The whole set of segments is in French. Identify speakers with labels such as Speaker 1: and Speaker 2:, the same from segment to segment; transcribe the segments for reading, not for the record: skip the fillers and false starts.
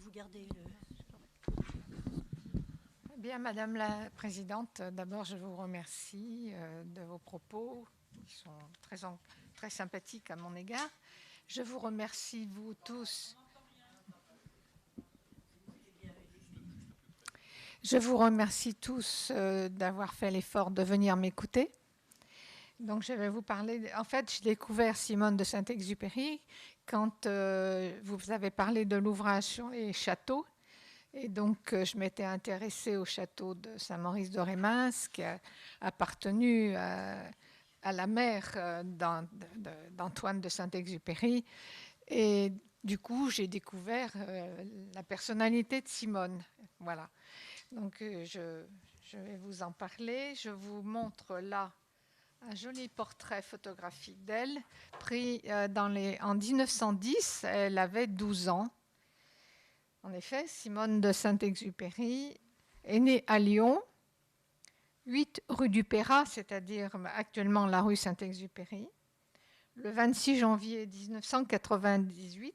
Speaker 1: vous gardez le...
Speaker 2: Bien, Madame la Présidente, d'abord, je vous remercie de vos propos qui sont très sympathiques à mon égard. Je vous remercie, vous tous. Je vous remercie tous d'avoir fait l'effort de venir m'écouter. Donc, je vais vous parler. En fait, j'ai découvert Simone de Saint-Exupéry quand vous avez parlé de l'ouvrage sur les châteaux. Et donc, je m'étais intéressée au château de Saint-Maurice de Rémins, qui a appartenu à la mère d'Antoine de Saint-Exupéry. Et du coup, j'ai découvert la personnalité de Simone. Voilà. Donc, je vais vous en parler. Je vous montre là un joli portrait photographique d'elle, pris en 1910. Elle avait 12 ans. En effet, Simone de Saint-Exupéry est née à Lyon, 8 rue du Perrat, c'est-à-dire actuellement la rue Saint-Exupéry, le 26 janvier 1998,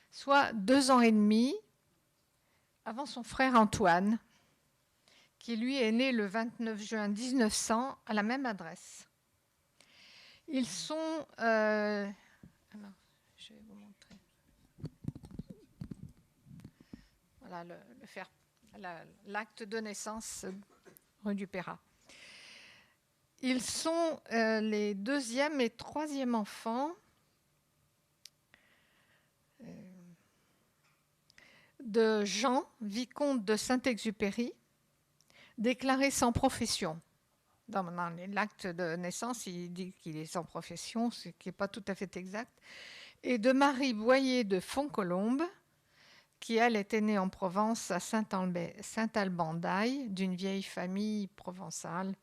Speaker 2: soit 2 ans et demi avant son frère Antoine, qui lui est né le 29 juin 1900 à la même adresse. Ils sont... alors, je vais vous montrer. Voilà l'acte de naissance rue du Perrat. Ils sont les deuxième et troisième enfants de Jean, vicomte de Saint-Exupéry, déclaré sans profession. Dans l'acte de naissance, il dit qu'il est sans profession, ce qui n'est pas tout à fait exact. Et de Marie Boyer de Fontcolombe, qui, elle, était née en Provence à Saint-Alban d'Aille, d'une vieille famille provençale.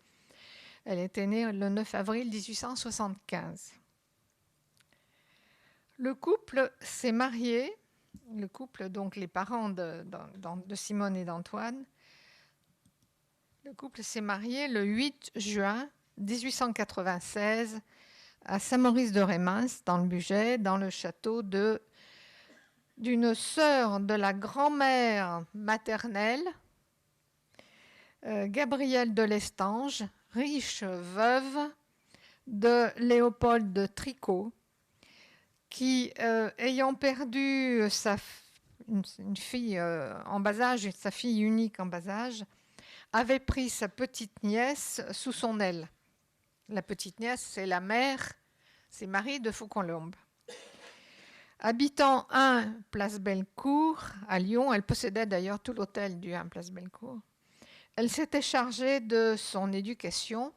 Speaker 2: Elle était née le 9 avril 1875. Le couple s'est marié, le couple, donc les parents de Simone et d'Antoine, le couple s'est marié le 8 juin 1896 à Saint-Maurice de Rémins, dans le Bugey, dans le château d'une sœur de la grand-mère maternelle, Gabrielle de Lestange, riche veuve de Léopold de Tricot, qui, ayant perdu une fille en bas âge, sa fille unique en bas âge, avait pris sa petite nièce sous son aile. La petite nièce, c'est la mère, c'est Marie de Fontcolombe. Habitant 1 place Bellecour à Lyon, elle possédait d'ailleurs tout l'hôtel du 1 place Bellecour. Elle s'était chargée de son éducation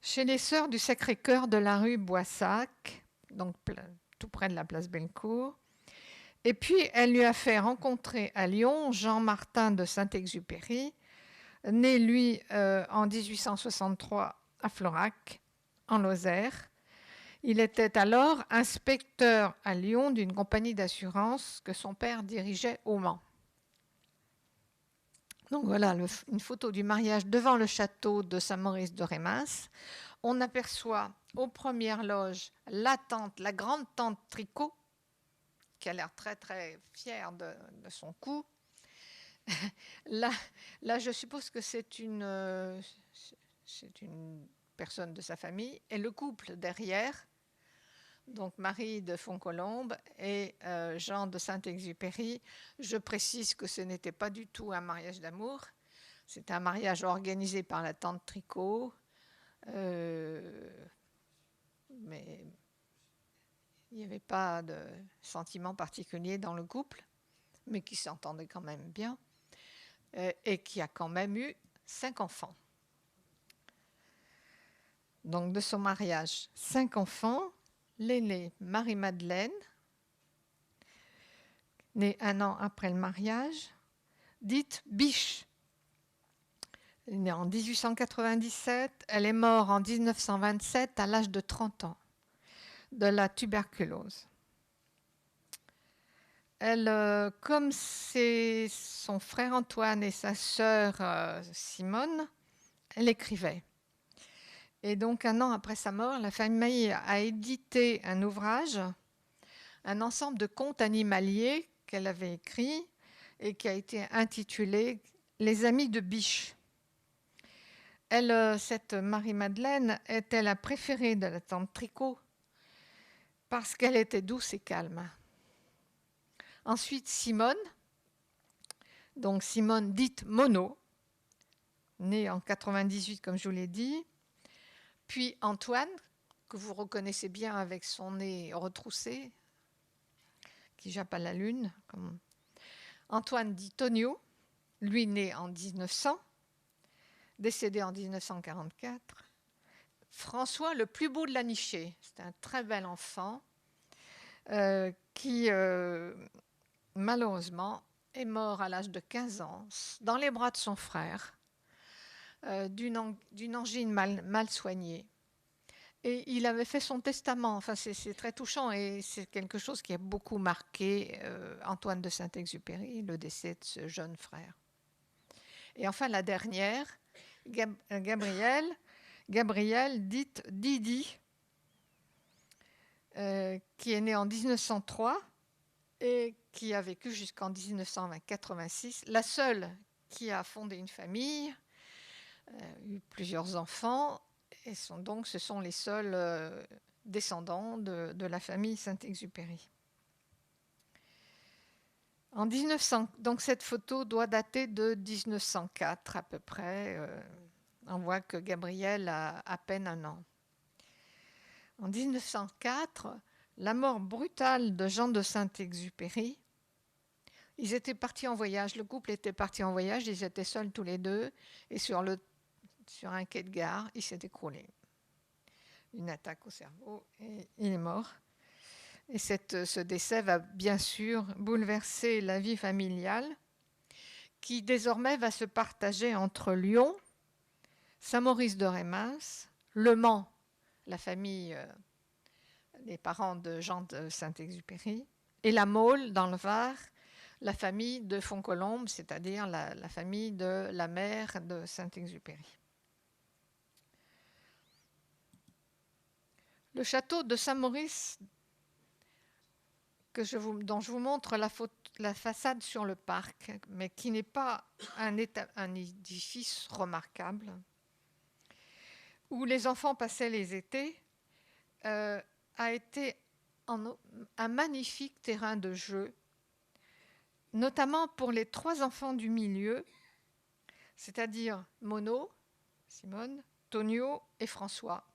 Speaker 2: chez les Sœurs du Sacré-Cœur de la rue Boissac, donc tout près de la place Bellecour. Et puis, elle lui a fait rencontrer à Lyon Jean-Martin de Saint-Exupéry, né, lui, en 1863 à Florac, en Lozère. Il était alors inspecteur à Lyon d'une compagnie d'assurance que son père dirigeait au Mans. Donc voilà une photo du mariage devant le château de Saint-Maurice de Rémins. On aperçoit aux premières loges la grande tante Tricot, qui a l'air très très fière de son coup. Là, je suppose que c'est une personne de sa famille. Et le couple derrière, donc Marie de Fontcolombe et Jean de Saint-Exupéry. Je précise que ce n'était pas du tout un mariage d'amour. C'était un mariage organisé par la tante Tricot. Mais il n'y avait pas de sentiment particulier dans le couple, mais qui s'entendait quand même bien, et qui a quand même eu 5 enfants. Donc de son mariage, 5 enfants. L'aînée, Marie-Madeleine, née 1 an après le mariage, dite Biche. Elle est née en 1897, elle est morte en 1927 à l'âge de 30 ans de la tuberculose. Elle, comme c'est son frère Antoine et sa sœur Simone, elle écrivait. Et donc 1 an après sa mort, la famille a édité un ouvrage, un ensemble de contes animaliers qu'elle avait écrit et qui a été intitulé Les amis de Biche. Cette Marie-Madeleine était la préférée de la tante Tricot parce qu'elle était douce et calme. Ensuite, Simone, donc Simone dite Monod, née en 98 comme je vous l'ai dit, puis Antoine, que vous reconnaissez bien avec son nez retroussé, qui jappe à la lune. Antoine dit Tonio, lui né en 1900, décédé en 1944. François, le plus beau de la nichée, c'est un très bel enfant qui malheureusement est mort à l'âge de 15 ans dans les bras de son frère d'une angine mal soignée. Et il avait fait son testament. Enfin, c'est très touchant et c'est quelque chose qui a beaucoup marqué Antoine de Saint-Exupéry, le décès de ce jeune frère. Et enfin, la dernière, Gabrielle, dite Didi, qui est née en 1903 et qui a vécu jusqu'en 1986, la seule qui a fondé une famille, eu plusieurs enfants, et ce sont les seuls descendants de la famille Saint-Exupéry. En 1900, donc cette photo doit dater de 1904 à peu près. On voit que Gabrielle a à peine 1 an. En 1904, la mort brutale de Jean de Saint-Exupéry. Ils étaient partis en voyage, le couple était parti en voyage, ils étaient seuls tous les deux, et sur un quai de gare, il s'est écroulé. Une attaque au cerveau, et il est mort. Et ce décès va bien sûr bouleverser la vie familiale, qui désormais va se partager entre Lyon, Saint-Maurice de Rémas, Le Mans, la famille, les parents de Jean de Saint-Exupéry, et La Mole, dans le Var, la famille de Fontcolombe, c'est-à-dire la famille de la mère de Saint-Exupéry. Le château de Saint-Maurice, dont je vous montre la façade sur le parc, mais qui n'est pas un édifice remarquable, où les enfants passaient les étés, a été un magnifique terrain de jeu, notamment pour les 3 enfants du milieu, c'est-à-dire Monod, Simone, Tonio et François,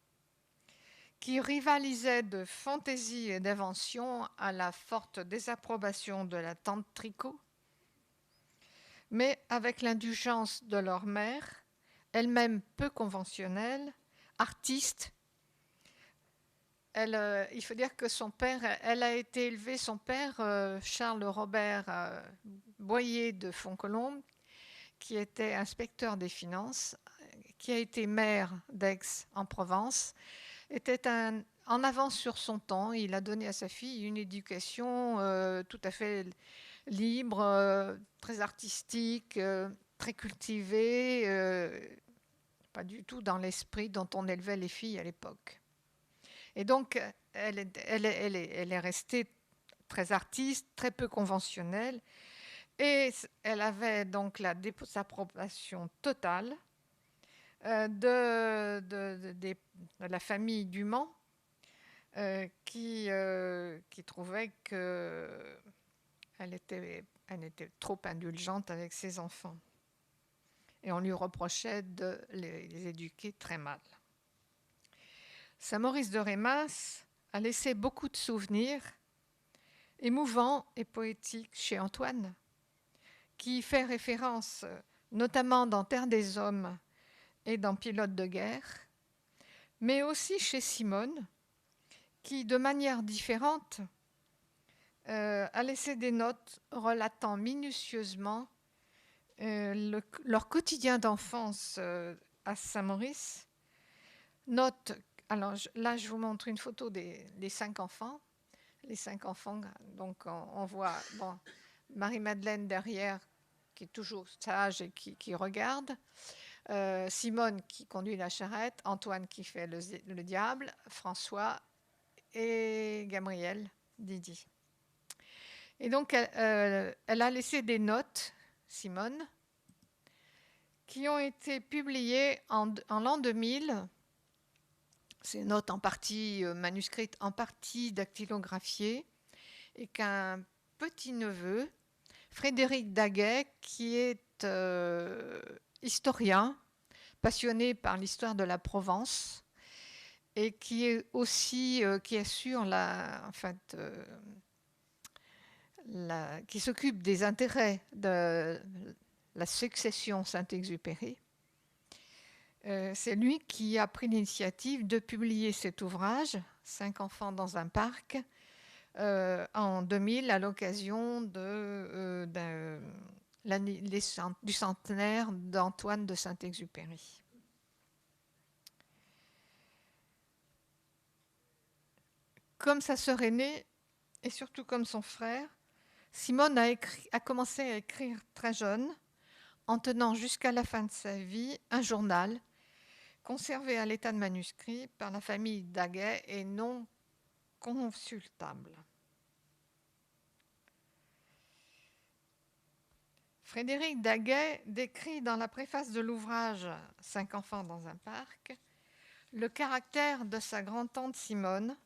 Speaker 2: qui rivalisaient de fantaisie et d'invention à la forte désapprobation de la tante Tricot, mais avec l'indulgence de leur mère, elle-même peu conventionnelle, artiste. Il faut dire que son père Charles Robert Boyer de Fontcolombe, qui était inspecteur des finances, qui a été maire d'Aix en Provence, était en avance sur son temps. Il a donné à sa fille une éducation tout à fait libre, très artistique, très cultivée, pas du tout dans l'esprit dont on élevait les filles à l'époque. Et donc, elle est restée très artiste, très peu conventionnelle, et elle avait donc la désapprobation totale de la famille du Mans, qui trouvait qu'elle était trop indulgente avec ses enfants. Et on lui reprochait de les éduquer très mal. Saint-Maurice de Rémas a laissé beaucoup de souvenirs émouvants et poétiques chez Antoine, qui fait référence notamment dans Terre des Hommes et dans Pilote de guerre, mais aussi chez Simone, qui, de manière différente, a laissé des notes relatant minutieusement leur quotidien d'enfance à Saint-Maurice. Notes, alors là, je vous montre une photo des 5 enfants. Les 5 enfants, donc on voit Marie-Madeleine derrière, qui est toujours sage et qui regarde. Simone qui conduit la charrette, Antoine qui fait le diable, François et Gabrielle, Didi. Et donc, elle a laissé des notes, Simone, qui ont été publiées en l'an 2000. Ces notes en partie manuscrites, en partie dactylographiées, et qu'un petit-neveu, Frédéric Daguet, qui est historien, passionné par l'histoire de la Provence, et qui est aussi qui assure qui s'occupe des intérêts de la succession Saint-Exupéry. C'est lui qui a pris l'initiative de publier cet ouvrage, 5 enfants dans un parc, en 2000 à l'occasion du centenaire d'Antoine de Saint-Exupéry. Comme sa sœur aînée, et surtout comme son frère, Simone a commencé à écrire très jeune, en tenant jusqu'à la fin de sa vie un journal conservé à l'état de manuscrit par la famille Daguet et non consultable. Frédéric Daguet décrit dans la préface de l'ouvrage « 5 enfants dans un parc » le caractère de sa grand-tante Simone,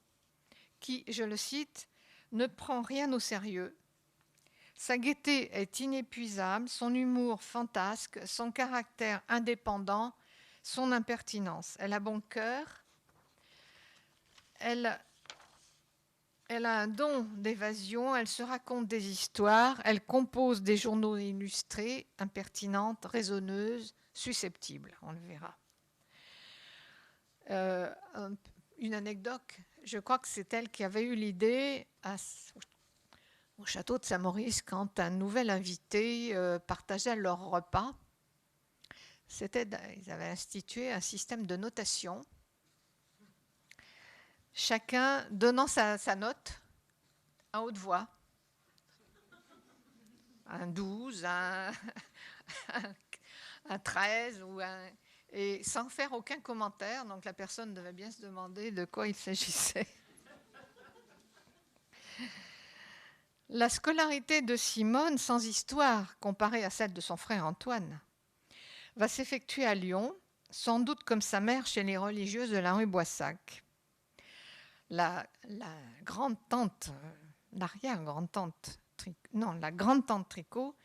Speaker 2: qui, je le cite, « ne prend rien au sérieux. Sa gaieté est inépuisable, son humour fantasque, son caractère indépendant, son impertinence. Elle a bon cœur, elle a un don d'évasion, elle se raconte des histoires, elle compose des journaux illustrés, impertinente, raisonneuse, susceptible, on le verra. Une anecdote, je crois que c'est elle qui avait eu l'idée au château de Saint-Maurice quand un nouvel invité partageait leur repas. Ils avaient institué un système de notation, chacun donnant sa note à haute voix. Un 12, un 13 et sans faire aucun commentaire. Donc la personne devait bien se demander de quoi il s'agissait. La scolarité de Simone, sans histoire comparée à celle de son frère Antoine, va s'effectuer à Lyon, sans doute comme sa mère chez les religieuses de la rue Boissac. La grande-tante, l'arrière-grande-tante, la grande-tante Tricot,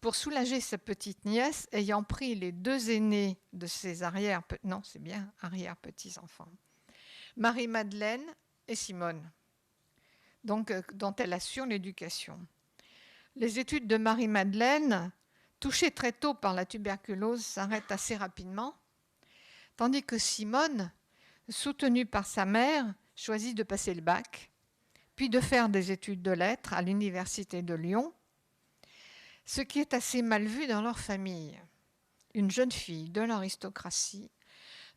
Speaker 2: pour soulager sa petite nièce, ayant pris les 2 aînés de ses arrière-petits-enfants, Marie-Madeleine et Simone, donc, dont elle assure l'éducation. Les études de Marie-Madeleine, touchée très tôt par la tuberculose, s'arrêtent assez rapidement, tandis que Simone, soutenue par sa mère, choisit de passer le bac, puis de faire des études de lettres à l'université de Lyon, ce qui est assez mal vu dans leur famille. Une jeune fille de l'aristocratie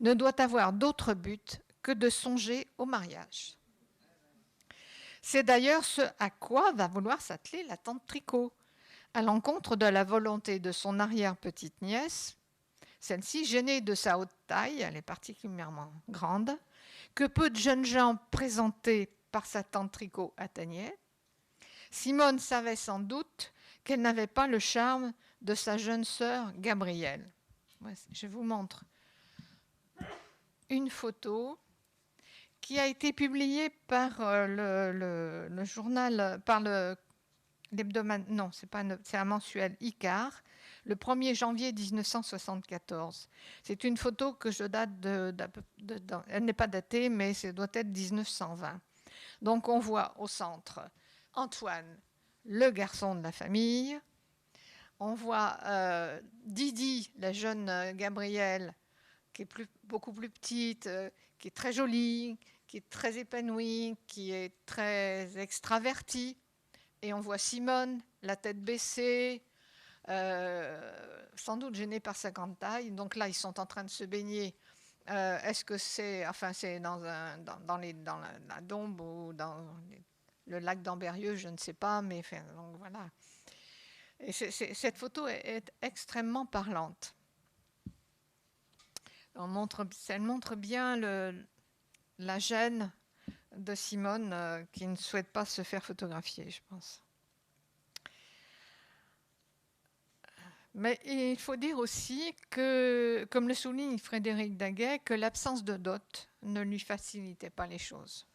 Speaker 2: ne doit avoir d'autre but que de songer au mariage. C'est d'ailleurs ce à quoi va vouloir s'atteler la tante Tricot, à l'encontre de la volonté de son arrière-petite-nièce, celle-ci gênée de sa haute taille, elle est particulièrement grande, que peu de jeunes gens présentés par sa tante Tricot atteignaient. Simone savait sans doute qu'elle n'avait pas le charme de sa jeune sœur Gabrielle. Je vous montre une photo qui a été publiée par le journal, par l'hebdomadaire, non, c'est un mensuel Icar, le 1er janvier 1974. C'est une photo que je date elle n'est pas datée, mais ça doit être 1920. Donc on voit au centre Antoine, le garçon de la famille. On voit Didi, la jeune Gabrielle, qui est beaucoup plus petite, qui est très jolie, qui est très épanouie, qui est très extravertie. Et on voit Simone, la tête baissée, sans doute gênée par sa grande taille. Donc là, ils sont en train de se baigner. Est-ce que c'est dans la Dombe ou dans le lac d'Ambérieux, je ne sais pas, mais donc voilà. Et cette photo est extrêmement parlante. Elle montre bien la gêne de Simone qui ne souhaite pas se faire photographier, je pense. Mais il faut dire aussi que, comme le souligne Frédéric Daguet, que l'absence de dot ne lui facilitait pas les choses.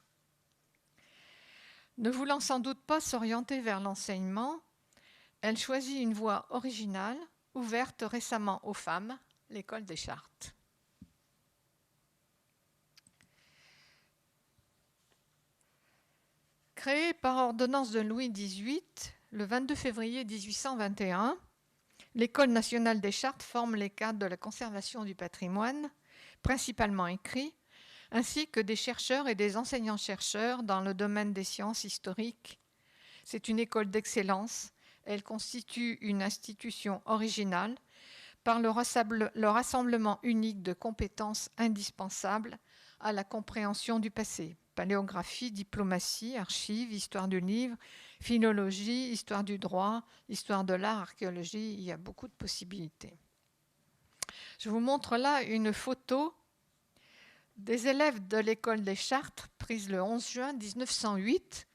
Speaker 2: Ne voulant sans doute pas s'orienter vers l'enseignement, elle choisit une voie originale, ouverte récemment aux femmes, l'école des Chartes. Créée par ordonnance de Louis XVIII, le 22 février 1821, l'École nationale des Chartes forme les cadres de la conservation du patrimoine, principalement écrit, ainsi que des chercheurs et des enseignants-chercheurs dans le domaine des sciences historiques. C'est une école d'excellence. Elle constitue une institution originale par le rassemblement unique de compétences indispensables à la compréhension du passé. Paléographie, diplomatie, archives, histoire du livre, philologie, histoire du droit, histoire de l'art, archéologie, il y a beaucoup de possibilités. Je vous montre là une photo des élèves de l'école des Chartes, prise le 11 juin 1908.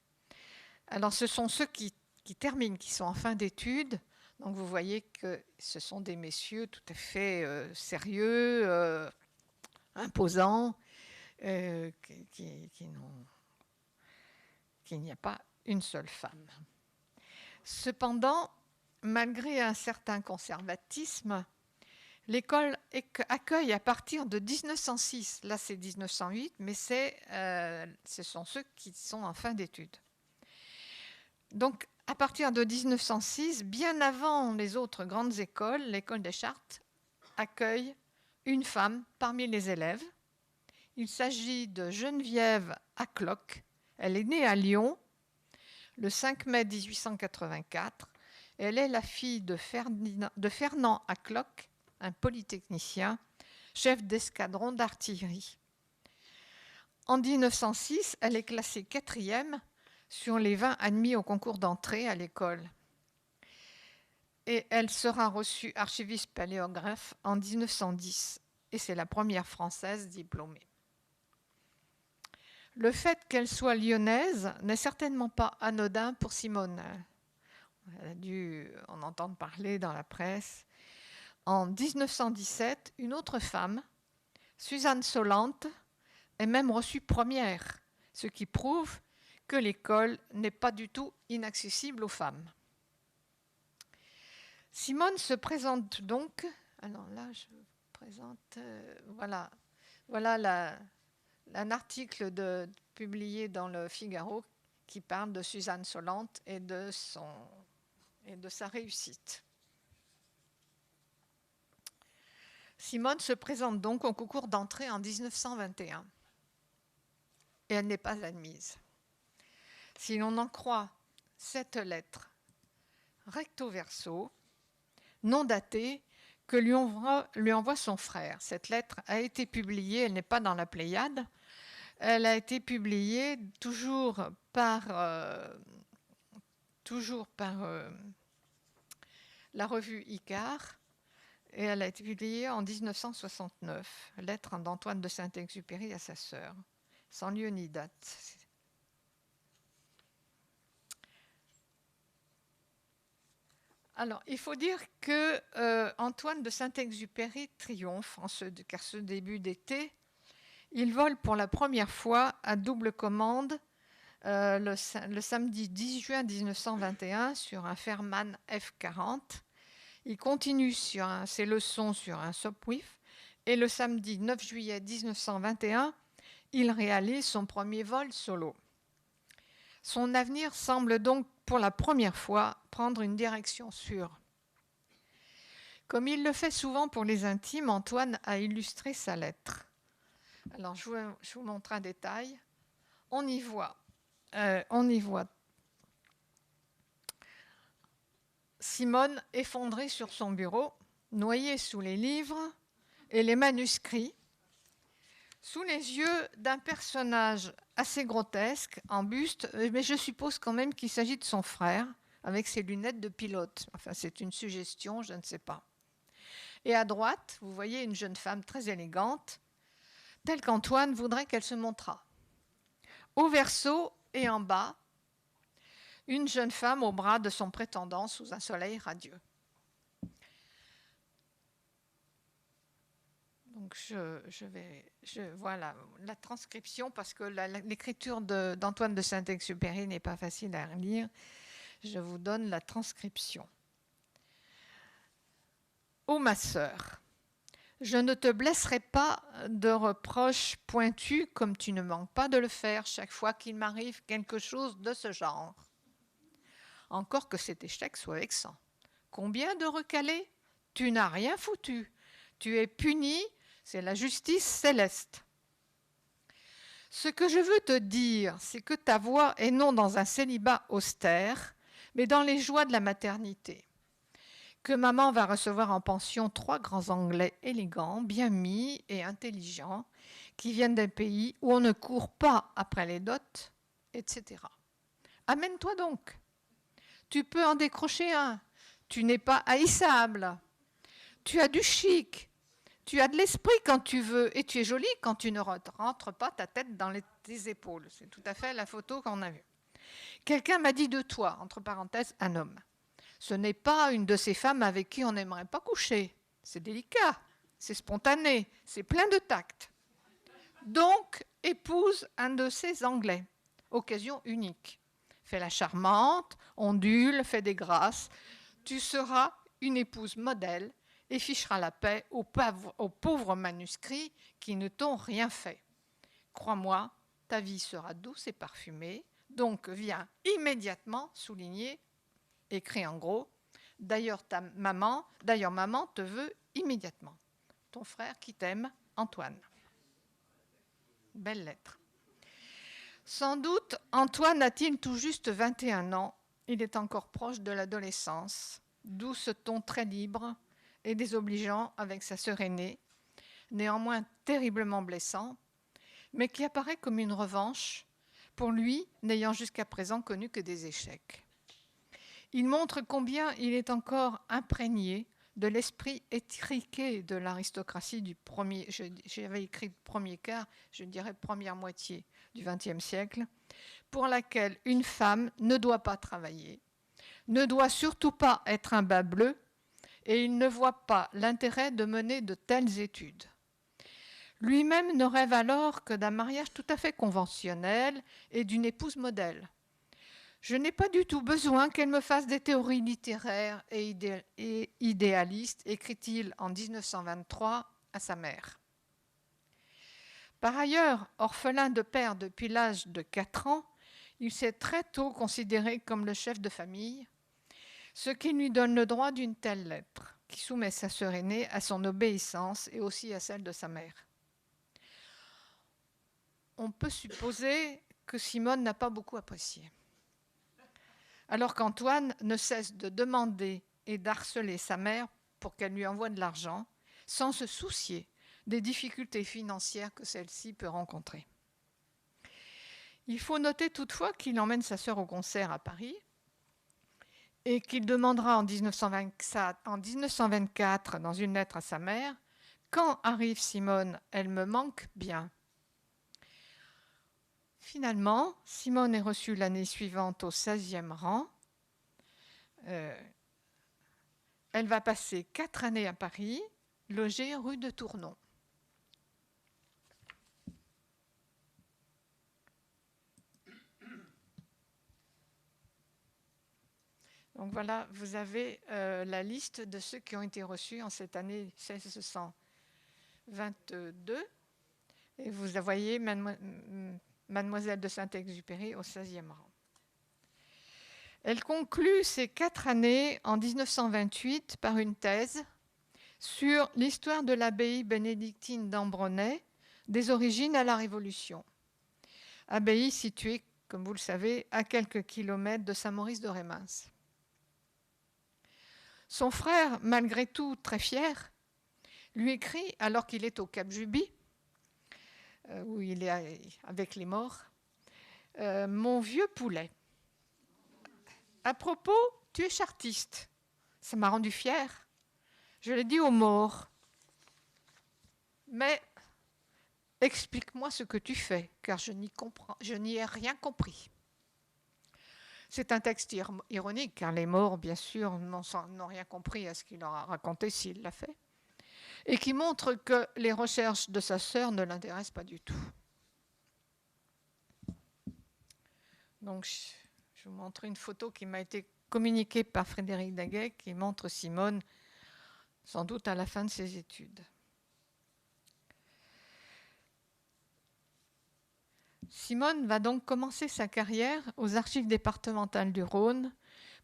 Speaker 2: Alors ce sont ceux qui terminent, qui sont en fin d'études. Donc vous voyez que ce sont des messieurs tout à fait sérieux, imposants, qu'il n'y a pas une seule femme. Cependant, malgré un certain conservatisme, l'école accueille à partir de 1906, là c'est 1908, mais ce sont ceux qui sont en fin d'études. Donc à partir de 1906, bien avant les autres grandes écoles, l'école des Chartes accueille une femme parmi les élèves. Il s'agit de Geneviève Acloc. Elle est née à Lyon le 5 mai 1884. Elle est la fille de Fernand Acloc, un polytechnicien, chef d'escadron d'artillerie. En 1906, elle est classée 4e sur les 20 admis au concours d'entrée à l'école. Et elle sera reçue archiviste paléographe en 1910. Et c'est la première française diplômée. Le fait qu'elle soit lyonnaise n'est certainement pas anodin pour Simone. Elle a dû en entendre parler dans la presse. En 1917, une autre femme, Suzanne Solante, est même reçue première, ce qui prouve que l'école n'est pas du tout inaccessible aux femmes. Simone se présente donc. Alors là, je vous présente. Voilà un article publié dans le Figaro qui parle de Suzanne Solante et de sa réussite. Simone se présente donc au concours d'entrée en 1921 et elle n'est pas admise. Si l'on en croit cette lettre recto verso, non datée, que lui envoie son frère. Cette lettre a été publiée, elle n'est pas dans la Pléiade, elle a été publiée toujours par la revue Icare, et elle a été publiée en 1969, lettre d'Antoine de Saint-Exupéry à sa sœur, sans lieu ni date. Alors, il faut dire que Antoine de Saint-Exupéry triomphe car ce début d'été, il vole pour la première fois à double commande le samedi 10 juin 1921 sur un Fairman F40. Il continue ses leçons sur un Sopwith et le samedi 9 juillet 1921, il réalise son premier vol solo. Son avenir semble donc pour la première fois prendre une direction sûre. Comme il le fait souvent pour les intimes, Antoine a illustré sa lettre. Alors, je vous montre un détail. On y voit Simone effondrée sur son bureau, noyée sous les livres et les manuscrits, sous les yeux d'un personnage assez grotesque, en buste, mais je suppose quand même qu'il s'agit de son frère, avec ses lunettes de pilote. Enfin, c'est une suggestion, je ne sais pas. Et à droite, vous voyez une jeune femme très élégante, telle qu'Antoine voudrait qu'elle se montrât. Au verso et en bas, une jeune femme au bras de son prétendant sous un soleil radieux. Donc voilà la transcription, parce que l'écriture d'Antoine de Saint-Exupéry n'est pas facile à lire. Je vous donne la transcription. Ô ma sœur, je ne te blesserai pas de reproches pointus comme tu ne manques pas de le faire chaque fois qu'il m'arrive quelque chose de ce genre. Encore que cet échec soit vexant. Combien de recalés? Tu n'as rien foutu. Tu es puni, c'est la justice céleste. Ce que je veux te dire, c'est que ta voie est non dans un célibat austère, mais dans les joies de la maternité. Que maman va recevoir en pension 3 grands Anglais élégants, bien mis et intelligents, qui viennent d'un pays où on ne court pas après les dots, etc. Amène-toi donc. Tu peux en décrocher un. Tu n'es pas haïssable. Tu as du chic. Tu as de l'esprit quand tu veux et tu es jolie quand tu ne rentres pas ta tête dans tes épaules. C'est tout à fait la photo qu'on a vue. Quelqu'un m'a dit de toi, entre parenthèses, un homme. Ce n'est pas une de ces femmes avec qui on n'aimerait pas coucher. C'est délicat, c'est spontané, c'est plein de tact. Donc, épouse un de ces Anglais. Occasion unique. Fais la charmante, ondule, fais des grâces. Tu seras une épouse modèle et ficheras la paix aux pauvres manuscrits qui ne t'ont rien fait. Crois-moi, ta vie sera douce et parfumée, donc viens immédiatement souligner, écrit en gros, d'ailleurs maman te veut immédiatement. Ton frère qui t'aime, Antoine. Belle lettre. Sans doute, Antoine a-t-il tout juste 21 ans. Il est encore proche de l'adolescence, d'où ce ton très libre et désobligeant avec sa sœur aînée, néanmoins terriblement blessant, mais qui apparaît comme une revanche pour lui, n'ayant jusqu'à présent connu que des échecs. Il montre combien il est encore imprégné de l'esprit étriqué de l'aristocratie du premier, j'avais écrit premier quart, je dirais première moitié du XXe siècle, pour laquelle une femme ne doit pas travailler, ne doit surtout pas être un bas bleu, et il ne voit pas l'intérêt de mener de telles études. Lui-même ne rêve alors que d'un mariage tout à fait conventionnel et d'une épouse modèle. Je n'ai pas du tout besoin qu'elle me fasse des théories littéraires et idéalistes, écrit-il en 1923 à sa mère. Par ailleurs, orphelin de père depuis l'âge de 4 ans, il s'est très tôt considéré comme le chef de famille, ce qui lui donne le droit d'une telle lettre, qui soumet sa sœur aînée à son obéissance et aussi à celle de sa mère. On peut supposer que Simone n'a pas beaucoup apprécié. Alors qu'Antoine ne cesse de demander et d'harceler sa mère pour qu'elle lui envoie de l'argent, sans se soucier des difficultés financières que celle-ci peut rencontrer. Il faut noter toutefois qu'il emmène sa sœur au concert à Paris et qu'il demandera en 1924, dans une lettre à sa mère, « Quand arrive Simone, elle me manque bien ». Finalement, Simone est reçue l'année suivante au 16e rang. Elle va passer 4 années à Paris, logée rue de Tournon. Donc voilà, vous avez la liste de ceux qui ont été reçus en cette année 1622. Et vous voyez Mademoiselle de Saint-Exupéry au 16e rang. Elle conclut ces 4 années en 1928 par une thèse sur l'histoire de l'abbaye bénédictine d'Ambronay, des origines à la Révolution. Abbaye située, comme vous le savez, à quelques kilomètres de Saint-Maurice-de-Rémens. Son frère, malgré tout très fier, lui écrit, alors qu'il est au Cap Juby, où il est avec les morts, « Mon vieux poulet, à propos, tu es chartiste. Ça m'a rendu fier. Je l'ai dit aux morts. Mais explique-moi ce que tu fais, car je n'y ai rien compris. » C'est un texte ironique, car les morts, bien sûr, n'ont rien compris à ce qu'il leur a raconté s'il l'a fait. et qui montre que les recherches de sa sœur ne l'intéressent pas du tout. Donc, je vous montre une photo qui m'a été communiquée par Frédéric Daguet, qui montre Simone, sans doute à la fin de ses études. Simone va donc commencer sa carrière aux archives départementales du Rhône,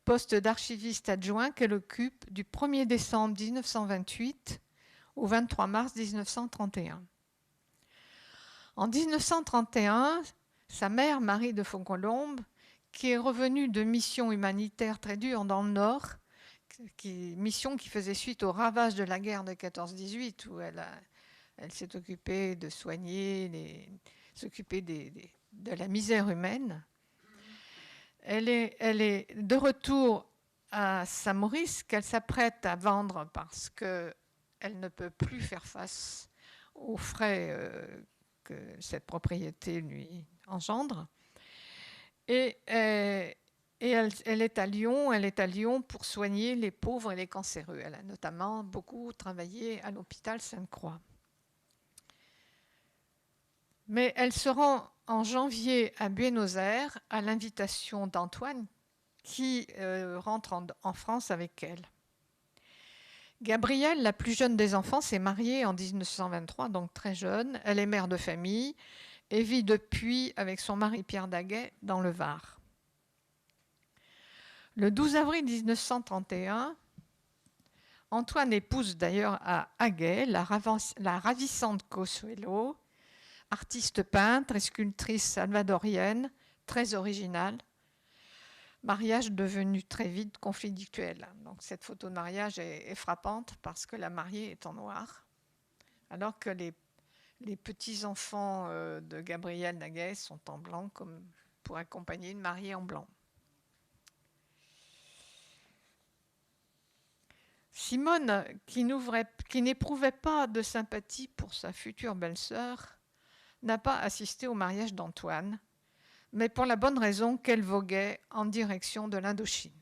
Speaker 2: poste d'archiviste adjoint qu'elle occupe du 1er décembre 1928 au 23 mars 1931. En 1931, sa mère, Marie de Faucolombe, qui est revenue de missions humanitaires très dures dans le Nord, mission qui faisait suite au ravage de la guerre de 14-18, où elle s'est occupée de soigner, s'occuper de la misère humaine. Elle est de retour à Saint-Maurice, qu'elle s'apprête à vendre parce qu'elle ne peut plus faire face aux frais que cette propriété lui engendre. Et elle est à Lyon pour soigner les pauvres et les cancéreux. Elle a notamment beaucoup travaillé à l'hôpital Sainte-Croix. Mais elle se rend en janvier à Buenos Aires à l'invitation d'Antoine qui rentre en France avec elle. Gabrielle, la plus jeune des enfants, s'est mariée en 1923, donc très jeune. Elle est mère de famille et vit depuis avec son mari Pierre Daguet dans le Var. Le 12 avril 1931, Antoine épouse d'ailleurs à Aguet la ravissante Consuelo, artiste peintre et sculptrice salvadorienne, très originale. Mariage devenu très vite conflictuel. Donc cette photo de mariage est frappante parce que la mariée est en noir, alors que les petits-enfants de Gabrielle Daguet sont en blanc, comme pour accompagner une mariée en blanc. Simone, qui n'éprouvait pas de sympathie pour sa future belle-sœur, n'a pas assisté au mariage d'Antoine, mais pour la bonne raison qu'elle voguait en direction de l'Indochine.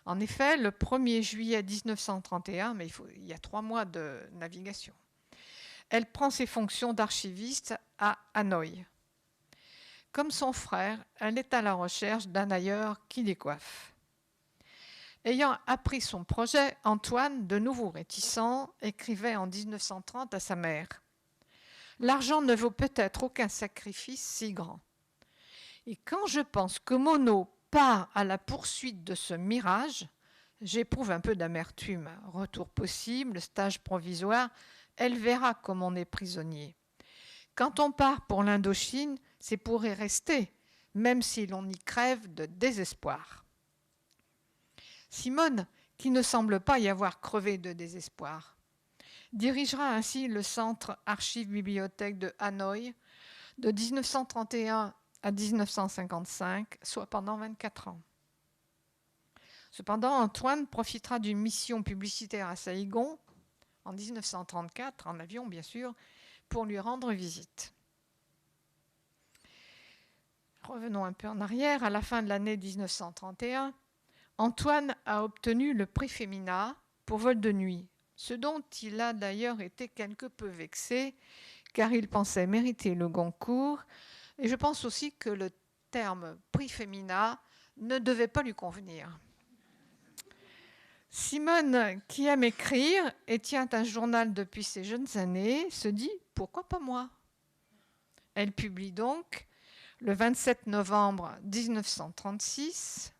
Speaker 2: En effet, le 1er juillet 1931, mais il y a 3 mois de navigation, elle prend ses fonctions d'archiviste à Hanoï. Comme son frère, elle est à la recherche d'un ailleurs qui décoiffe. Ayant appris son projet, Antoine, de nouveau réticent, écrivait en 1930 à sa mère « L'argent ne vaut peut-être aucun sacrifice si grand. Et quand je pense que Monod part à la poursuite de ce mirage, j'éprouve un peu d'amertume. Retour possible, stage provisoire, elle verra comme on est prisonnier. Quand on part pour l'Indochine, c'est pour y rester, même si l'on y crève de désespoir. » Simone, qui ne semble pas y avoir crevé de désespoir, dirigera ainsi le centre archives-bibliothèque de Hanoï de 1931 à 1955, soit pendant 24 ans. Cependant, Antoine profitera d'une mission publicitaire à Saïgon, en 1934, en avion bien sûr, pour lui rendre visite. Revenons un peu en arrière, à la fin de l'année 1931, Antoine a obtenu le prix Femina pour vol de nuit, ce dont il a d'ailleurs été quelque peu vexé, car il pensait mériter le Goncourt, et je pense aussi que le terme prix Femina ne devait pas lui convenir. Simone, qui aime écrire et tient un journal depuis ses jeunes années, se dit « Pourquoi pas moi ?» Elle publie donc, le 27 novembre 1936,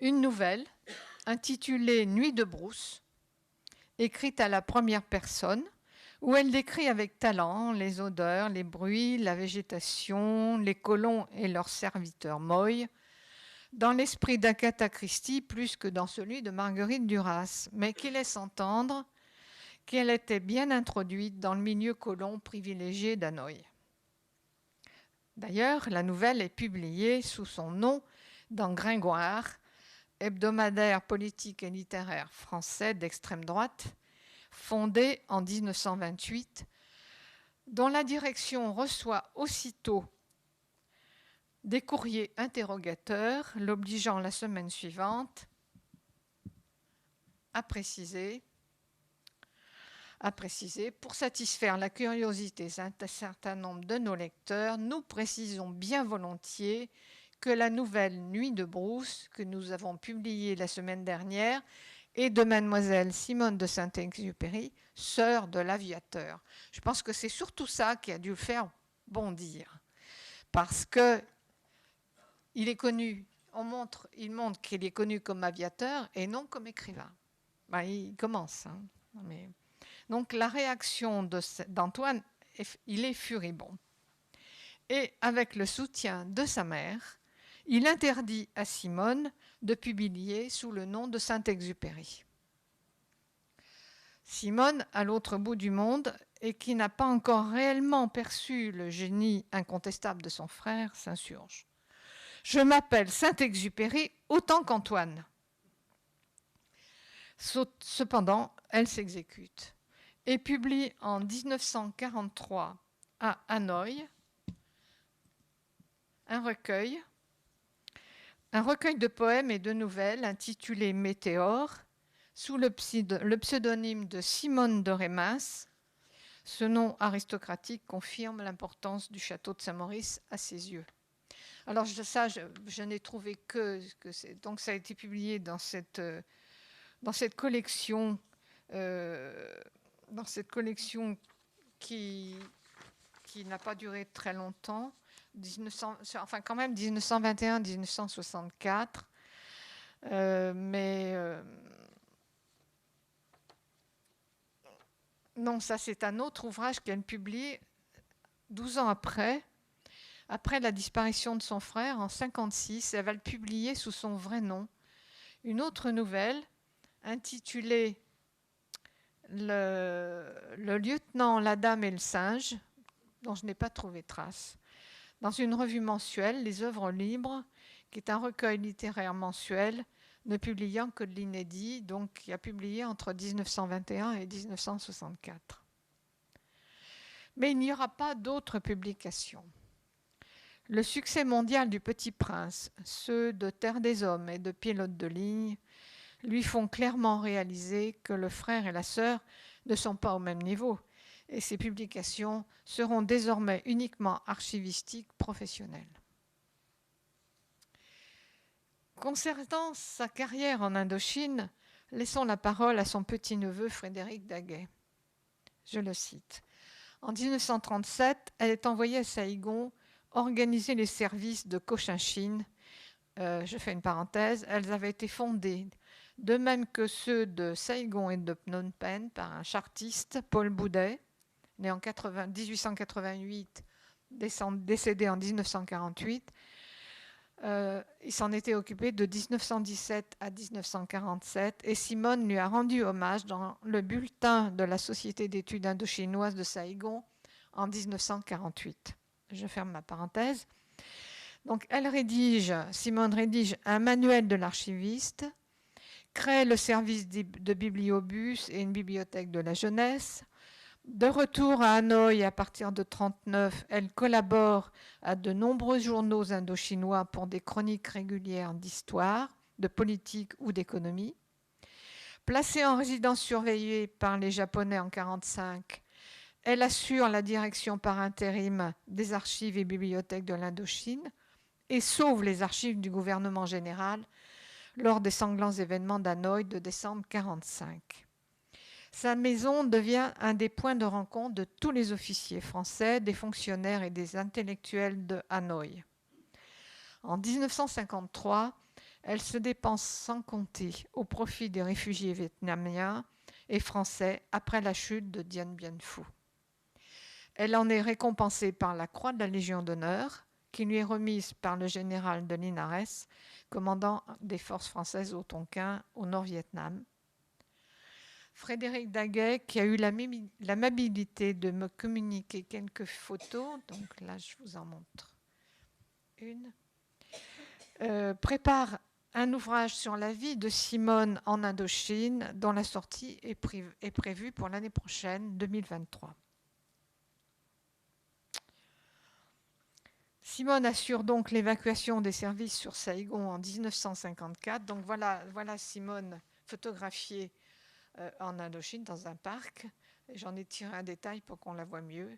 Speaker 2: une nouvelle intitulée « Nuit de brousse », écrite à la première personne, où elle décrit avec talent les odeurs, les bruits, la végétation, les colons et leurs serviteurs moyes, dans l'esprit d'Agatha Christie plus que dans celui de Marguerite Duras, mais qui laisse entendre qu'elle était bien introduite dans le milieu colon privilégié d'Hanoï. D'ailleurs, la nouvelle est publiée sous son nom dans Gringoire, hebdomadaire politique et littéraire français d'extrême droite, fondé en 1928, dont la direction reçoit aussitôt des courriers interrogateurs l'obligeant la semaine suivante à préciser, pour satisfaire la curiosité d'un certain nombre de nos lecteurs, nous précisons bien volontiers que la nouvelle Nuit de Brousse, que nous avons publiée la semaine dernière, est de mademoiselle Simone de Saint-Exupéry, sœur de l'aviateur. Je pense que c'est surtout ça qui a dû le faire bondir, parce que il est connu, il montre qu'il est connu comme aviateur et non comme écrivain. Ben, il commence. Hein, mais... Donc la réaction d'Antoine, il est furibond. Et avec le soutien de sa mère, il interdit à Simone de publier sous le nom de Saint-Exupéry. Simone, à l'autre bout du monde, et qui n'a pas encore réellement perçu le génie incontestable de son frère, s'insurge. Je m'appelle Saint-Exupéry autant qu'Antoine. Cependant, elle s'exécute et publie en 1943 à Hanoï un recueil de poèmes et de nouvelles intitulé Météore, sous le pseudonyme de Simone de Rémas. Ce nom aristocratique confirme l'importance du château de Saint-Maurice à ses yeux. Alors je n'ai trouvé que donc ça a été publié dans cette collection, qui n'a pas duré très longtemps, quand même 1921-1964, non, ça c'est un autre ouvrage qu'elle publie 12 ans après la disparition de son frère en 1956. Elle va le publier sous son vrai nom, une autre nouvelle intitulée le lieutenant, la dame et le singe, dont je n'ai pas trouvé trace, dans une revue mensuelle, Les œuvres libres, qui est un recueil littéraire mensuel ne publiant que de l'inédit, donc qui a publié entre 1921 et 1964. Mais il n'y aura pas d'autres publications. Le succès mondial du Petit Prince, ceux de Terre des Hommes et de Pilote de ligne, lui font clairement réaliser que le frère et la sœur ne sont pas au même niveau, et ses publications seront désormais uniquement archivistiques professionnelles. Concernant sa carrière en Indochine, laissons la parole à son petit-neveu Frédéric Daguet. Je le cite. En 1937, elle est envoyée à Saïgon organiser les services de Cochinchine. Je fais une parenthèse, elles avaient été fondées, de même que ceux de Saïgon et de Phnom Penh, par un chartiste, Paul Boudet, né en 1888, décédé en 1948. Il s'en était occupé de 1917 à 1947 et Simone lui a rendu hommage dans le bulletin de la Société d'études indochinoises de Saïgon en 1948. Je ferme ma parenthèse. Donc, Simone rédige un manuel de l'archiviste, crée le service de bibliobus et une bibliothèque de la jeunesse. De retour à Hanoï à partir de 1939, elle collabore à de nombreux journaux indochinois pour des chroniques régulières d'histoire, de politique ou d'économie. Placée en résidence surveillée par les Japonais en 1945, elle assure la direction par intérim des archives et bibliothèques de l'Indochine et sauve les archives du gouvernement général lors des sanglants événements d'Hanoï de décembre 1945. Sa maison devient un des points de rencontre de tous les officiers français, des fonctionnaires et des intellectuels de Hanoï. En 1953, elle se dépense sans compter au profit des réfugiés vietnamiens et français après la chute de Dien Bien Phu. Elle en est récompensée par la Croix de la Légion d'honneur, qui lui est remise par le général de Linares, commandant des forces françaises au Tonkin, au Nord-Vietnam. Frédéric Daguet, qui a eu l'amabilité de me communiquer quelques photos, donc là je vous en montre une, prépare un ouvrage sur la vie de Simone en Indochine, dont la sortie est prévue pour l'année prochaine, 2023. Simone assure donc l'évacuation des services sur Saïgon en 1954. Donc voilà Simone photographiée en Indochine, dans un parc. Et j'en ai tiré un détail pour qu'on la voie mieux,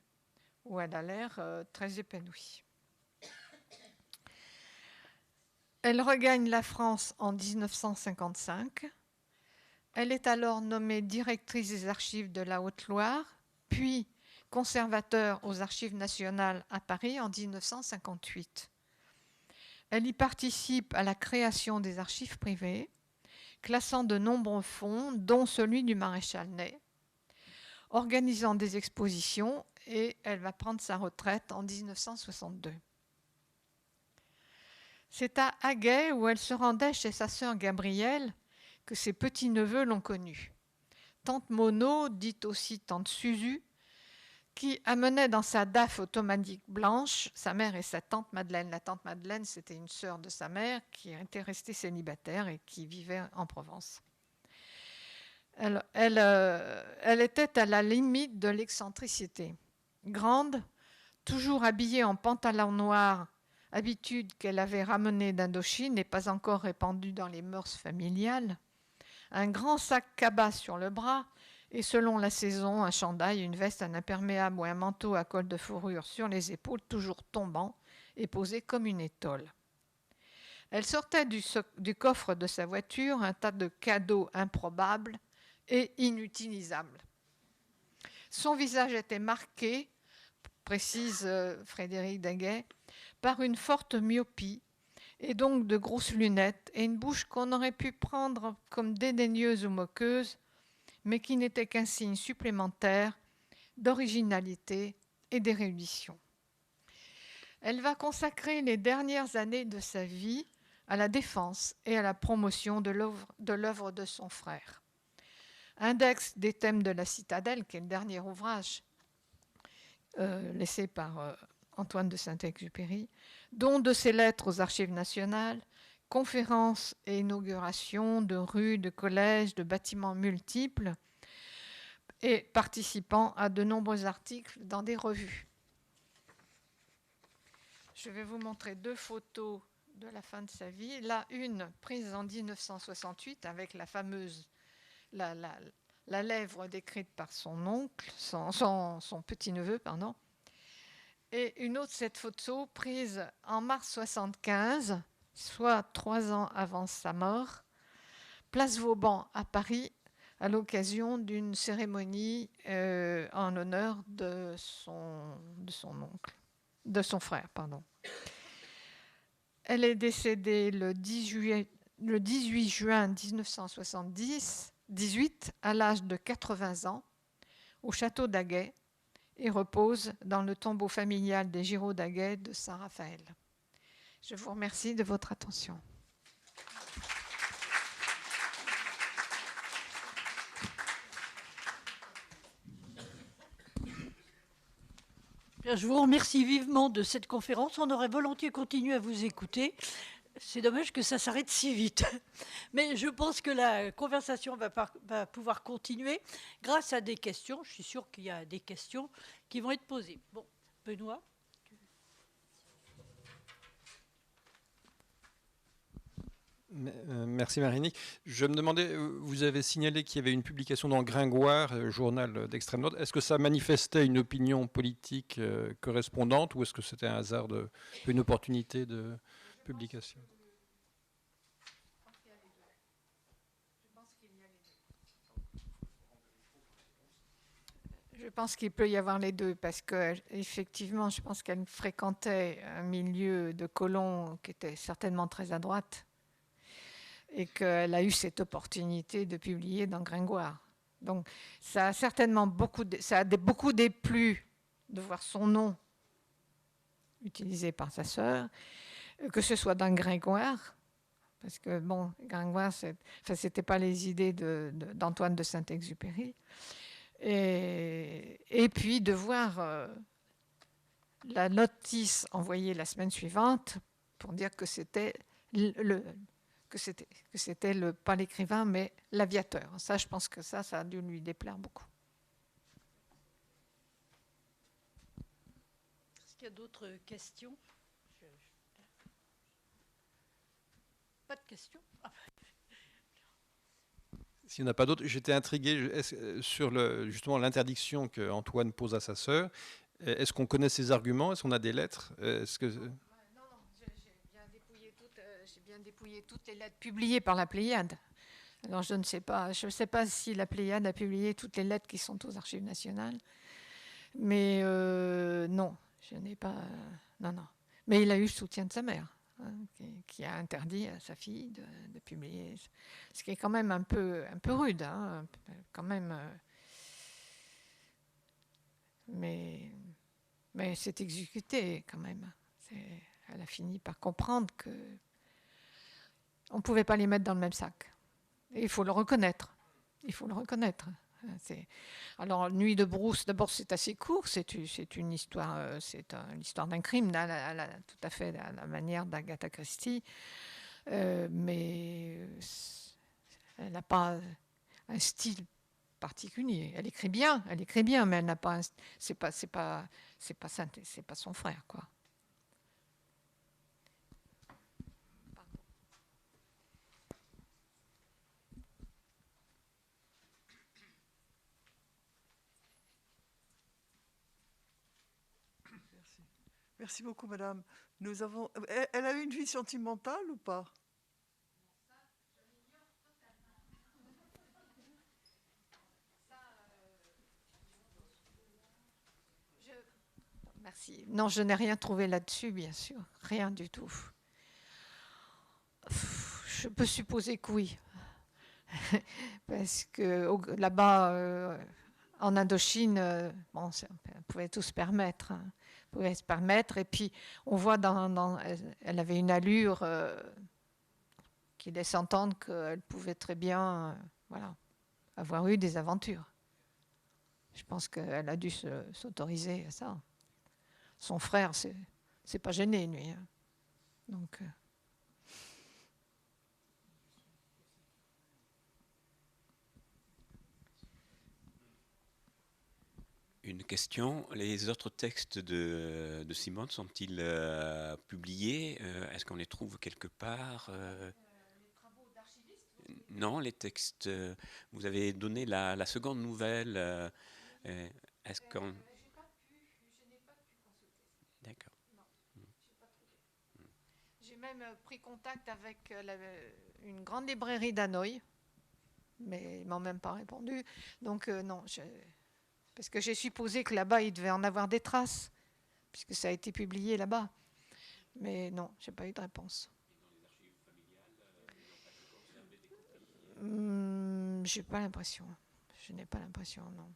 Speaker 2: où elle a l'air très épanouie. Elle regagne la France en 1955. Elle est alors nommée directrice des archives de la Haute-Loire, puis conservateur aux Archives nationales à Paris en 1958. Elle y participe à la création des archives privées, classant de nombreux fonds, dont celui du maréchal Ney, organisant des expositions, et elle va prendre sa retraite en 1962. C'est à Aguet, où elle se rendait chez sa sœur Gabrielle, que ses petits-neveux l'ont connue. Tante Mono, dite aussi tante Suzu, qui amenait dans sa DAF automatique blanche sa mère et sa tante Madeleine. La tante Madeleine, c'était une sœur de sa mère qui était restée célibataire et qui vivait en Provence. Elle était à la limite de l'excentricité. Grande, toujours habillée en pantalon noir, habitude qu'elle avait ramenée d'Indochine et pas encore répandue dans les mœurs familiales, un grand sac cabas sur le bras et, selon la saison, un chandail, une veste, un imperméable ou un manteau à col de fourrure sur les épaules, toujours tombant et posé comme une étole. Elle sortait du coffre de sa voiture un tas de cadeaux improbables et inutilisables. Son visage était marqué, précise Frédéric Daguet, par une forte myopie et donc de grosses lunettes et une bouche qu'on aurait pu prendre comme dédaigneuse ou moqueuse, mais qui n'était qu'un signe supplémentaire d'originalité et d'érudition. Elle va consacrer les dernières années de sa vie à la défense et à la promotion de l'œuvre de son frère. Index des thèmes de la citadelle, qui est le dernier ouvrage laissé par Antoine de Saint-Exupéry, dont de ses lettres aux Archives nationales, conférences et inaugurations de rues, de collèges, de bâtiments multiples, et participant à de nombreux articles dans des revues. Je vais vous montrer deux photos de la fin de sa vie. Là, une prise en 1968 avec la fameuse la lèvre décrite par son oncle, son petit-neveu, pardon. Et une autre, cette photo prise en mars 1975, soit 3 ans avant sa mort, place Vauban à Paris, à l'occasion d'une cérémonie en l'honneur de son frère, pardon. Elle est décédée le 18 juin 1978 à l'âge de 80 ans au château d'Aguet et repose dans le tombeau familial des Giraud d'Aguet de Saint-Raphaël. Je vous remercie de votre attention.
Speaker 1: Je vous remercie vivement de cette conférence. On aurait volontiers continué à vous écouter. C'est dommage que ça s'arrête si vite. Mais je pense que la conversation va pouvoir continuer grâce à des questions. Je suis sûre qu'il y a des questions qui vont être posées. Bon, Benoît.
Speaker 3: Merci Marie-Nick. Je me demandais, vous avez signalé qu'il y avait une publication dans Gringoire, journal d'extrême droite. Est-ce que ça manifestait une opinion politique correspondante ou est-ce que c'était un hasard, une opportunité de publication ?
Speaker 2: Je pense qu'il peut y avoir les deux parce qu'effectivement, je pense qu'elle fréquentait un milieu de colons qui était certainement très à droite et qu'elle a eu cette opportunité de publier dans Gringoire. Donc, ça a certainement beaucoup déplu de voir son nom utilisé par sa sœur, que ce soit dans Gringoire, parce que, bon, Gringoire, c'était pas les idées d'Antoine de Saint-Exupéry, et puis de voir la notice envoyée la semaine suivante pour dire que c'était pas l'écrivain, mais l'aviateur. Ça, je pense que ça a dû lui déplaire beaucoup.
Speaker 1: Est-ce qu'il y a d'autres questions ? Pas de questions ?
Speaker 3: S'il n'y en a pas d'autres, j'étais intrigué sur justement l'interdiction que Antoine pose à sa sœur. Est-ce qu'on connaît ses arguments? Est-ce qu'on a des lettres? Est-ce que...
Speaker 2: Non, j'ai bien dépouillé toutes les lettres publiées par la Pléiade. Alors je ne sais pas, si la Pléiade a publié toutes les lettres qui sont aux archives nationales, mais non, je n'ai pas, non, non. Mais il a eu le soutien de sa mère, hein, qui a interdit à sa fille de publier, ce qui est quand même un peu rude, hein, quand même. Mais c'est exécuté quand même. Elle a fini par comprendre que on ne pouvait pas les mettre dans le même sac. Et il faut le reconnaître. Il faut le reconnaître. Alors, Nuit de Brousse, d'abord, c'est assez court. C'est une histoire, l'histoire d'un crime, tout à fait à la manière d'Agatha Christie. Mais elle n'a pas un style particulier. Elle écrit bien, mais elle n'a pas. C'est pas son frère, quoi.
Speaker 4: Merci beaucoup, madame. Elle a eu une vie sentimentale ou pas?
Speaker 2: Merci. Non, je n'ai rien trouvé là-dessus, bien sûr. Rien du tout. Je peux supposer que oui. Parce que là-bas, en Indochine, bon, on pouvait tout se permettre. Hein. On pouvait se permettre. Et puis, on voit elle avait une allure qui laisse entendre qu'elle pouvait très bien voilà, avoir eu des aventures. Je pense qu'elle a dû s'autoriser à ça. Son frère, c'est pas gêné, lui. Hein. Donc...
Speaker 5: Une question, les autres textes de Simone sont-ils publiés? Est-ce qu'on les trouve quelque part?
Speaker 2: Les travaux d'archivistes?
Speaker 5: Non, les textes. Vous avez donné la seconde nouvelle. Est-ce qu'on...
Speaker 2: je n'ai pas pu consulter.
Speaker 5: D'accord.
Speaker 2: Non, je n'ai pas trouvé. J'ai même pris contact avec une grande librairie d'Hanoï, mais ils m'ont même pas répondu. Donc non, parce que j'ai supposé que là-bas, il devait en avoir des traces, puisque ça a été publié là-bas. Mais non, j'ai pas eu de réponse. J'ai pas l'impression. Je n'ai pas l'impression, non.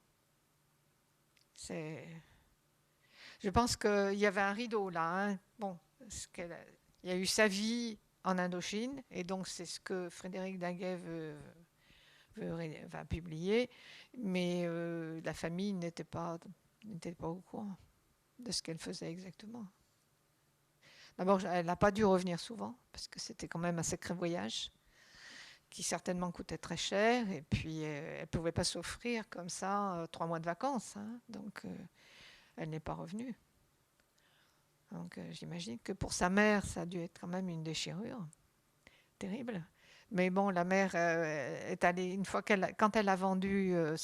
Speaker 2: Je pense qu'il y avait un rideau là. Hein. Bon, il y a eu sa vie en Indochine, et donc c'est ce que Frédéric Daguet va publier, mais la famille n'était pas au courant de ce qu'elle faisait exactement. D'abord, elle n'a pas dû revenir souvent, parce que c'était quand même un sacré voyage, qui certainement coûtait très cher, et puis elle ne pouvait pas s'offrir comme ça 3 mois de vacances, hein, donc elle n'est pas revenue. Donc j'imagine que pour sa mère, ça a dû être quand même une déchirure terrible. Mais bon, la mère est allée, une fois quand elle a vendu le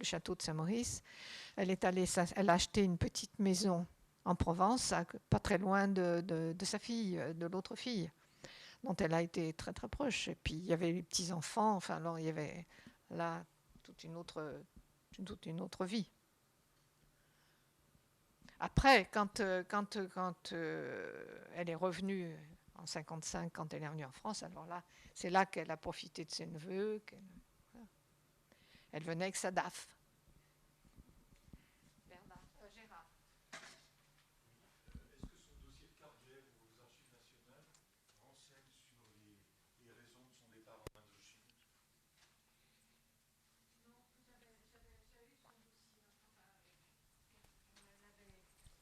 Speaker 2: château de Saint-Maurice, elle a acheté une petite maison en Provence, pas très loin de sa fille, de l'autre fille, dont elle a été très très proche. Et puis il y avait les petits-enfants, enfin alors il y avait là toute une autre vie. Après, quand elle est revenue en 1955, quand elle est revenue en France, alors là, c'est là qu'elle a profité de ses neveux. Elle venait avec sa DAF. Gérard.
Speaker 6: Est-ce que son dossier de carte GF aux archives nationales renseigne sur les raisons de son départ en Indochine?
Speaker 2: Non, j'avais eu son dossier.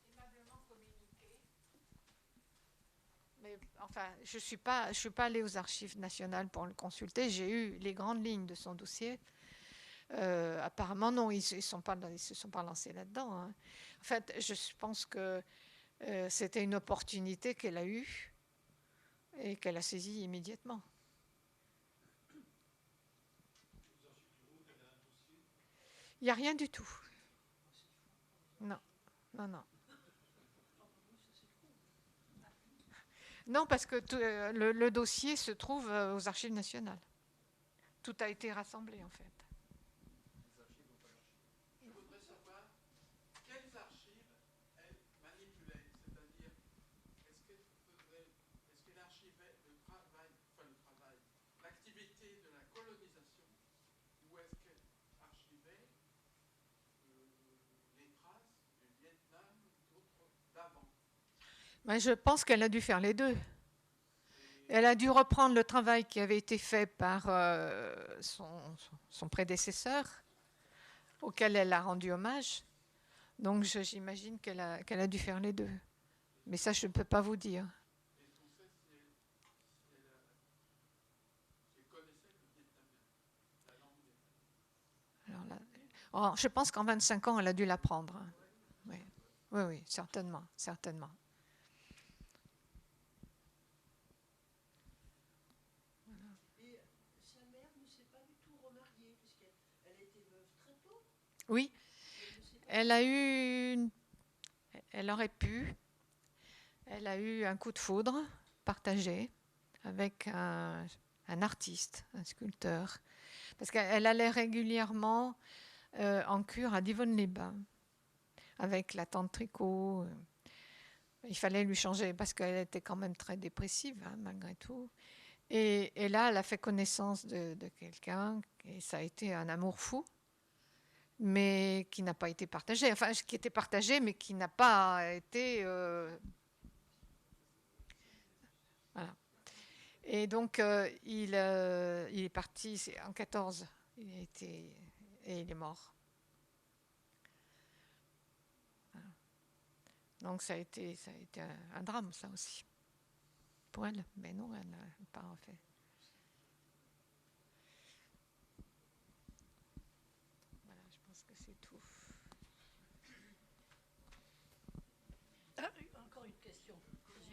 Speaker 2: Elle avait aimablement communiqué. Mais enfin, je suis pas allée aux archives nationales pour le consulter. J'ai eu les grandes lignes de son dossier. Apparemment, non, ils se sont pas lancés là-dedans. Hein. En fait, je pense que c'était une opportunité qu'elle a eue et qu'elle a saisie immédiatement.
Speaker 6: Vous
Speaker 2: Il n'y a rien du tout. Non, non, non. Non, parce que le dossier se trouve aux Archives nationales. Tout a été rassemblé, en fait.
Speaker 6: Je voudrais savoir quelles archives elle manipulait, c'est-à-dire est-ce qu'elle archivait l'activité de la colonisation, ou est-ce qu'elle archivait les traces du Vietnam ou d'autres d'avant?
Speaker 2: Mais je pense qu'elle a dû faire les deux. Elle a dû reprendre le travail qui avait été fait par son prédécesseur, auquel elle a rendu hommage. Donc j'imagine qu'elle a dû faire les deux. Mais ça, je ne peux pas vous dire.
Speaker 6: Est-ce qu'on sait si elle connaissait le vietnamien, la langue vietnamienne?
Speaker 2: Alors là, je pense qu'en 25 ans, elle a dû l'apprendre. Oui, oui, oui, certainement, certainement.
Speaker 1: Et sa mère ne s'est pas du tout remariée, puisqu'elle a été veuve très tôt.
Speaker 2: Oui, elle aurait pu. Elle a eu un coup de foudre partagé avec un artiste, un sculpteur. Parce qu'elle allait régulièrement en cure à Divonne-les-Bains avec la tante Tricot. Il fallait lui changer parce qu'elle était quand même très dépressive, hein, malgré tout. Et là, elle a fait connaissance de quelqu'un et ça a été un amour fou, mais qui n'a pas été partagé. Enfin, qui était partagé, mais qui n'a pas été... Voilà. Et donc, il est parti en 14. Et il est mort. Voilà. Donc, ça a été un drame, ça aussi. Pour elle. Mais non, elle n'a pas refait. Voilà, je pense que c'est tout.
Speaker 1: Ah, encore une question.
Speaker 2: Il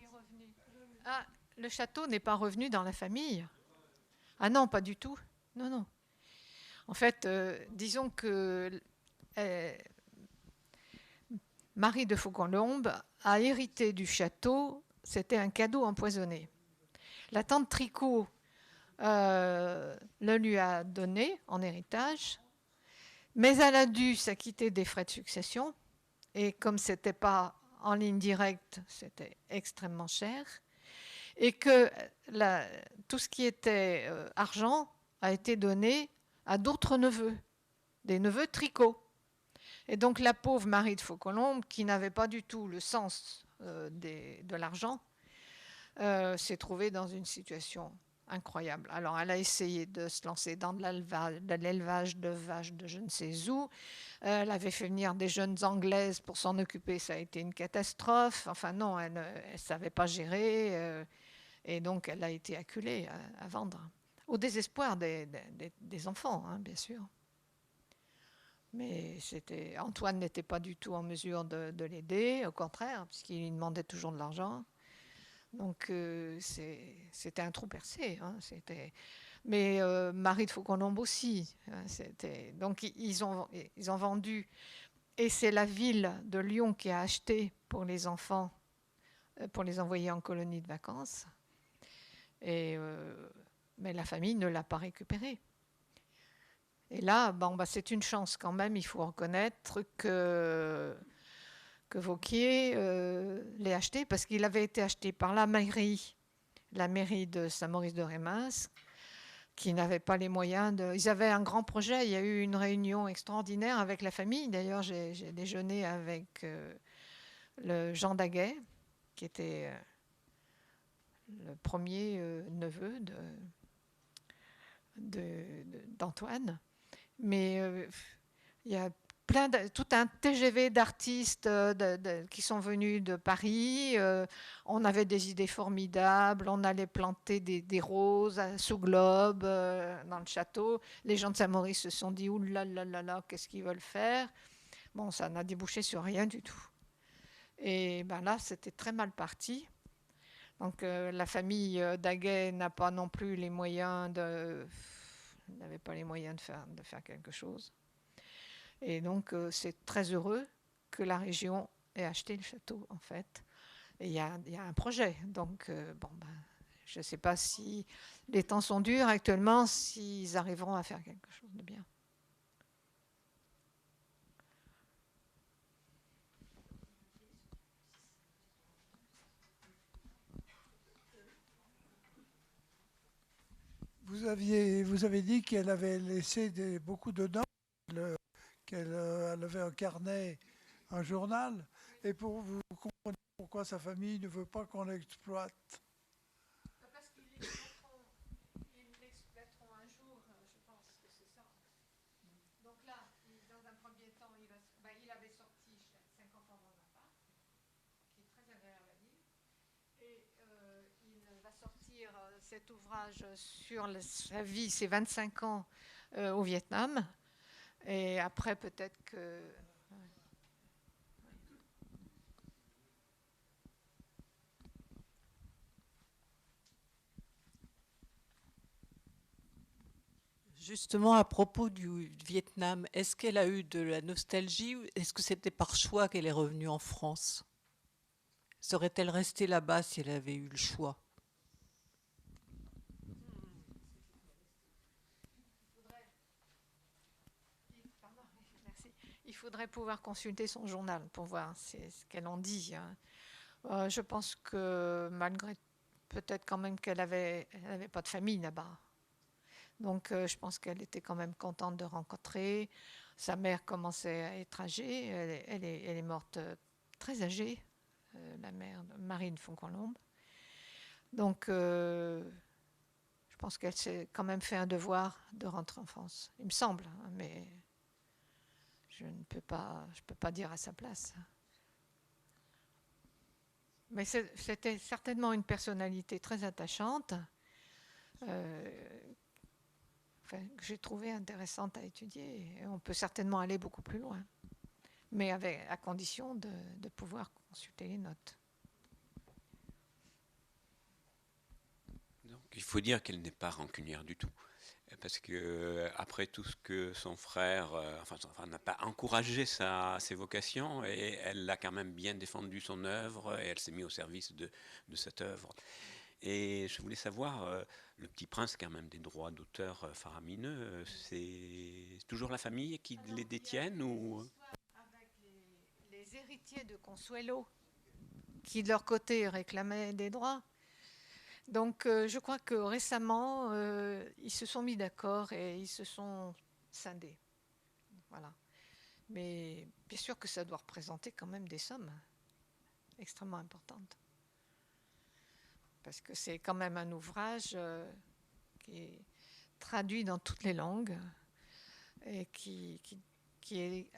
Speaker 2: est revenu. Ah, le château n'est pas revenu dans la famille. Ah non, pas du tout. Non, non. En fait, disons que Marie de Faucon-Lombe a hérité du château. C'était un cadeau empoisonné. La tante Tricot le lui a donné en héritage, mais elle a dû s'acquitter des frais de succession. Et comme ce n'était pas en ligne directe, c'était extrêmement cher. Et que tout ce qui était argent a été donné à d'autres neveux, des neveux Tricot. Et donc la pauvre Marie de Faucon-Lombe, qui n'avait pas du tout le sens de l'argent, s'est trouvée dans une situation incroyable. Alors elle a essayé de se lancer dans de l'élevage de vaches de je ne sais où. Elle avait fait venir des jeunes Anglaises pour s'en occuper, ça a été une catastrophe. Enfin non, elle ne savait pas gérer. Et donc elle a été acculée à vendre. Au désespoir des enfants, hein, bien sûr. Mais Antoine n'était pas du tout en mesure de l'aider, au contraire, puisqu'il lui demandait toujours de l'argent. Donc c'était un trou percé. Hein, mais Marie de Faucon-Lombe aussi. Hein, donc ils ont vendu. Et c'est la ville de Lyon qui a acheté pour les enfants, pour les envoyer en colonie de vacances. Mais la famille ne l'a pas récupéré. Et là, c'est une chance quand même, il faut reconnaître que Vauquier l'ait acheté, parce qu'il avait été acheté par la mairie de Saint-Maurice-de-Rémins, qui n'avait pas les moyens de... Ils avaient un grand projet, il y a eu une réunion extraordinaire avec la famille. D'ailleurs, j'ai déjeuné avec le Jean Daguet, qui était le premier neveu d'Antoine. Mais il y a tout un TGV d'artistes qui sont venus de Paris. On avait des idées formidables. On allait planter des roses sous globe dans le château. Les gens de Saint-Maurice se sont dit « Ouh là là là là, qu'est-ce qu'ils veulent faire ?» Bon, ça n'a débouché sur rien du tout. Et là, c'était très mal parti. Donc la famille Daguet n'a pas non plus les moyens n'avait pas les moyens de faire quelque chose. Et donc c'est très heureux que la région ait acheté le château en fait. Et il y a un projet. Donc je ne sais pas si les temps sont durs actuellement, s'ils arriveront à faire quelque chose de bien.
Speaker 7: Vous avez dit qu'elle avait laissé beaucoup de notes, qu'elle elle avait un carnet, un journal, et pour vous comprenez pourquoi sa famille ne veut pas qu'on l'exploite.
Speaker 2: Parce qu'ils l'exploiteront un jour, je pense que c'est ça. Donc là, dans un premier temps, il avait sorti 50 ans dans un parc, qui est très agréable à lire. Et il va sortir cet ouvrage sur sa vie, ses 25 ans au Vietnam. Et après, peut-être que...
Speaker 8: Justement, à propos du Vietnam, est-ce qu'elle a eu de la nostalgie ou est-ce que c'était par choix qu'elle est revenue en France? Serait-elle restée là-bas si elle avait eu le choix?
Speaker 2: Il faudrait pouvoir consulter son journal pour voir ce qu'elle en dit. Je pense que malgré peut-être quand même qu'elle avait pas de famille là-bas. Donc je pense qu'elle était quand même contente de rencontrer. Sa mère commençait à être âgée. Elle est morte très âgée, la mère de Marine Foncolombe. Donc je pense qu'elle s'est quand même fait un devoir de rentrer en France. Il me semble, hein, mais je ne peux pas dire à sa place. Mais c'était certainement une personnalité très attachante, que j'ai trouvé intéressante à étudier. Et on peut certainement aller beaucoup plus loin, mais à condition de pouvoir consulter les notes.
Speaker 5: Donc, il faut dire qu'elle n'est pas rancunière du tout. Parce que après tout ce que son frère, n'a pas encouragé ses vocations, et elle a quand même bien défendu son œuvre, et elle s'est mise au service de cette œuvre. Et je voulais savoir, Le Petit Prince, quand même des droits d'auteur faramineux, c'est toujours la famille qui les détiennent ou...
Speaker 2: Avec les héritiers de Consuelo, qui de leur côté réclamaient des droits. Donc je crois que récemment, ils se sont mis d'accord et ils se sont scindés. Voilà. Mais bien sûr que ça doit représenter quand même des sommes extrêmement importantes. Parce que c'est quand même un ouvrage qui est traduit dans toutes les langues et qui est